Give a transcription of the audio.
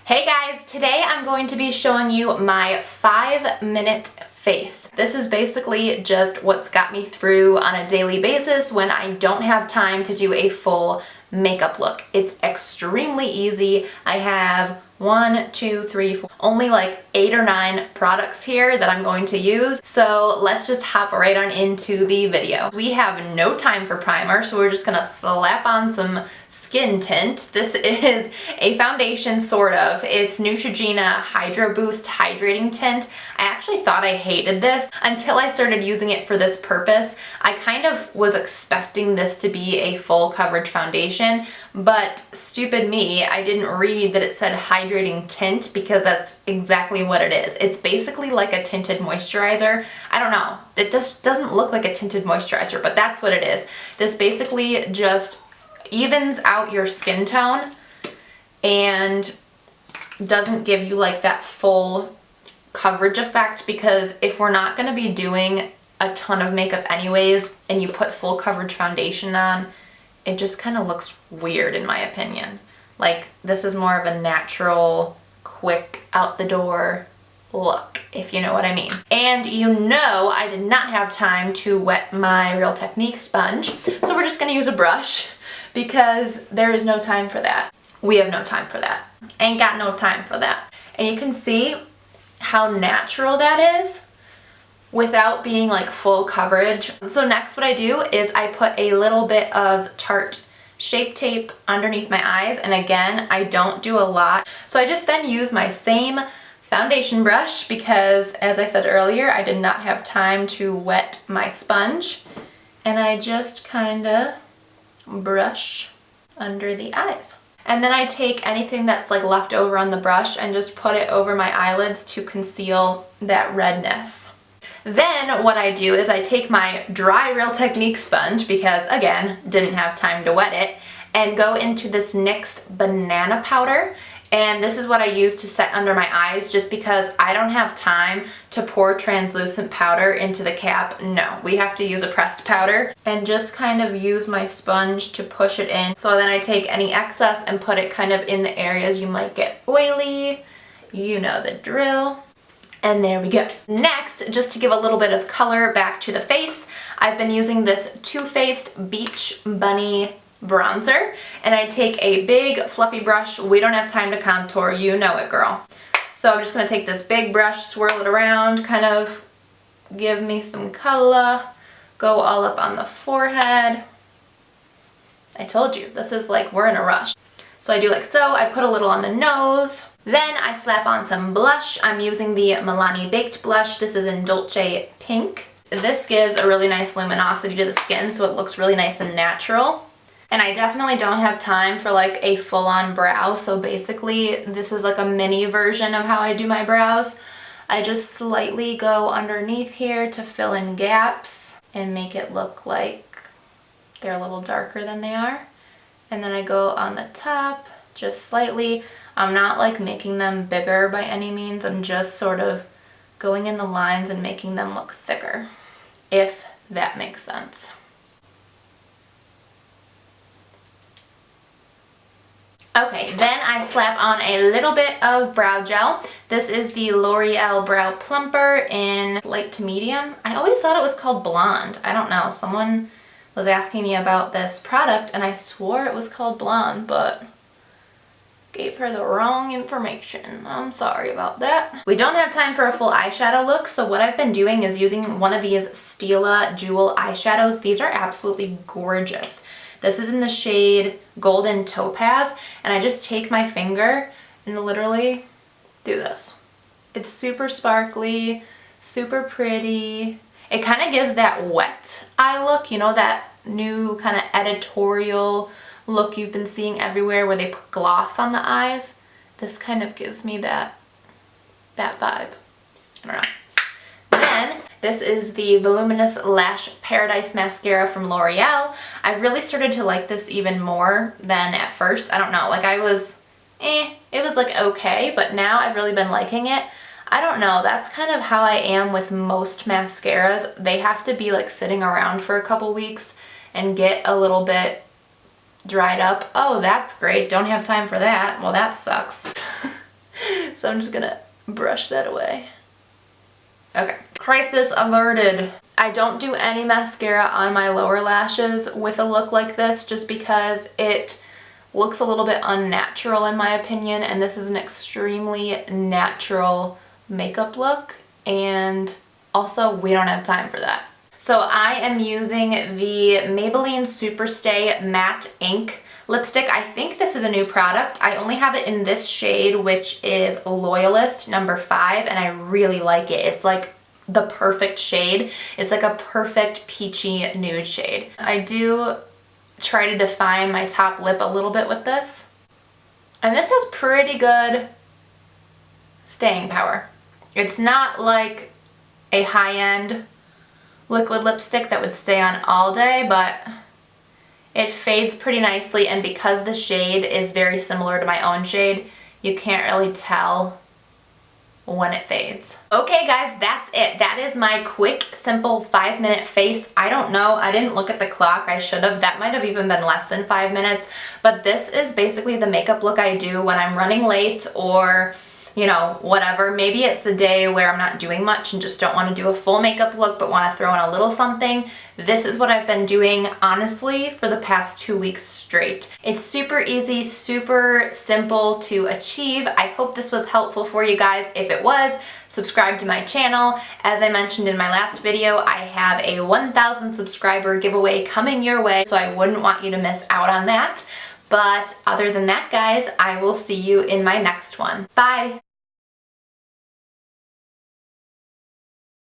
Hey guys, today I'm going to be showing you my 5-minute face. This is basically just what's got me through on a daily basis when I don't have time to do a full makeup look. It's extremely easy. I have 1, 2, 3, 4, only like 8 or 9 products here that I'm going to use. So let's just hop right on into the video. We have no time for primer, so we're just gonna slap on some skin tint. This is a foundation, sort of. It's Neutrogena Hydro Boost Hydrating Tint. I actually thought I hated this until I started using it for this purpose. I kind of was expecting this to be a full coverage foundation, but stupid me, I didn't read that it said hydrating tint because that's exactly what it is. It's basically like a tinted moisturizer. I don't know, it just doesn't look like a tinted moisturizer, but that's what it is. This basically just evens out your skin tone and doesn't give you like that full coverage effect, because if we're not going to be doing a ton of makeup anyways and you put full coverage foundation on, it just kind of looks weird in my opinion. Like, this is more of a natural, quick, out the door look, if you know what I mean. And you know I did not have time to wet my Real Technique sponge, so we're just going to use a brush because there is no time for that. We have no time for that. Ain't got no time for that. And you can see how natural that is without being like full coverage. So next what I do is I put a little bit of Tarte Shape Tape underneath my eyes, and again, I don't do a lot. So I just then use my same foundation brush because, as I said earlier, I did not have time to wet my sponge, and I just kind of brush under the eyes. And then I take anything that's like left over on the brush and just put it over my eyelids to conceal that redness. Then what I do is I take my dry Real Technique sponge, because again, didn't have time to wet it, and go into this NYX banana powder. And this is what I use to set under my eyes, just because I don't have time to pour translucent powder into the cap. No, we have to use a pressed powder, and just kind of use my sponge to push it in. So then I take any excess and put it kind of in the areas you might get oily. You know the drill. And there we go. Next, just to give a little bit of color back to the face, I've been using this Too Faced Beach Bunny bronzer, and I take a big fluffy brush. We don't have time to contour, you know it, girl. So I'm just going to take this big brush, swirl it around, kind of give me some color, go all up on the forehead. I told you, this is like we're in a rush. So I do like so. I put a little on the nose. Then I slap on some blush. I'm using the Milani Baked Blush. This is in Dolce Pink. This gives a really nice luminosity to the skin, so it looks really nice and natural. And I definitely don't have time for like a full-on brow, so basically this is like a mini version of how I do my brows. I just slightly go underneath here to fill in gaps and make it look like they're a little darker than they are. And then I go on the top just slightly. I'm not like making them bigger by any means. I'm just sort of going in the lines and making them look thicker, if that makes sense. Okay, then I slap on a little bit of brow gel. This is the L'Oreal Brow Plumper in light to medium. I always thought it was called blonde. I don't know. Someone was asking me about this product and I swore it was called blonde, but gave her the wrong information. I'm sorry about that. We don't have time for a full eyeshadow look, so what I've been doing is using one of these Stila Jewel eyeshadows. These are absolutely gorgeous. This is in the shade Golden Topaz, and I just take my finger and literally do this. It's super sparkly, super pretty. It kind of gives that wet eye look, you know, that new kind of editorial look you've been seeing everywhere where they put gloss on the eyes. This kind of gives me that vibe. I don't know. Then this is the Voluminous Lash Paradise Mascara from L'Oreal. I've really started to like this even more than at first. I don't know, like I was, it was like okay, but now I've really been liking it. I don't know, that's kind of how I am with most mascaras. They have to be like sitting around for a couple weeks and get a little bit dried up. Oh, that's great. Don't have time for that. Well, that sucks. So I'm just gonna brush that away. Okay, crisis averted. I don't do any mascara on my lower lashes with a look like this just because it looks a little bit unnatural in my opinion, and this is an extremely natural makeup look, and also we don't have time for that. So I am using the Maybelline Superstay Matte Ink lipstick. I think this is a new product. I only have it in this shade, which is Loyalist number 5, and I really like it. It's like the perfect shade. It's like a perfect peachy nude shade. I do try to define my top lip a little bit with this, and this has pretty good staying power. It's not like a high-end liquid lipstick that would stay on all day, but it fades pretty nicely, and because the shade is very similar to my own shade, you can't really tell when it fades. Okay guys, that's it. That is my quick, simple 5-minute face. I don't know, I didn't look at the clock. I should have. That might have even been less than 5 minutes, but this is basically the makeup look I do when I'm running late or, you know, whatever. Maybe it's a day where I'm not doing much and just don't want to do a full makeup look but want to throw in a little something. This is what I've been doing, honestly, for the past 2 weeks straight. It's super easy, super simple to achieve. I hope this was helpful for you guys. If it was, subscribe to my channel. As I mentioned in my last video, I have a 1,000 subscriber giveaway coming your way, so I wouldn't want you to miss out on that. But other than that, guys, I will see you in my next one. Bye!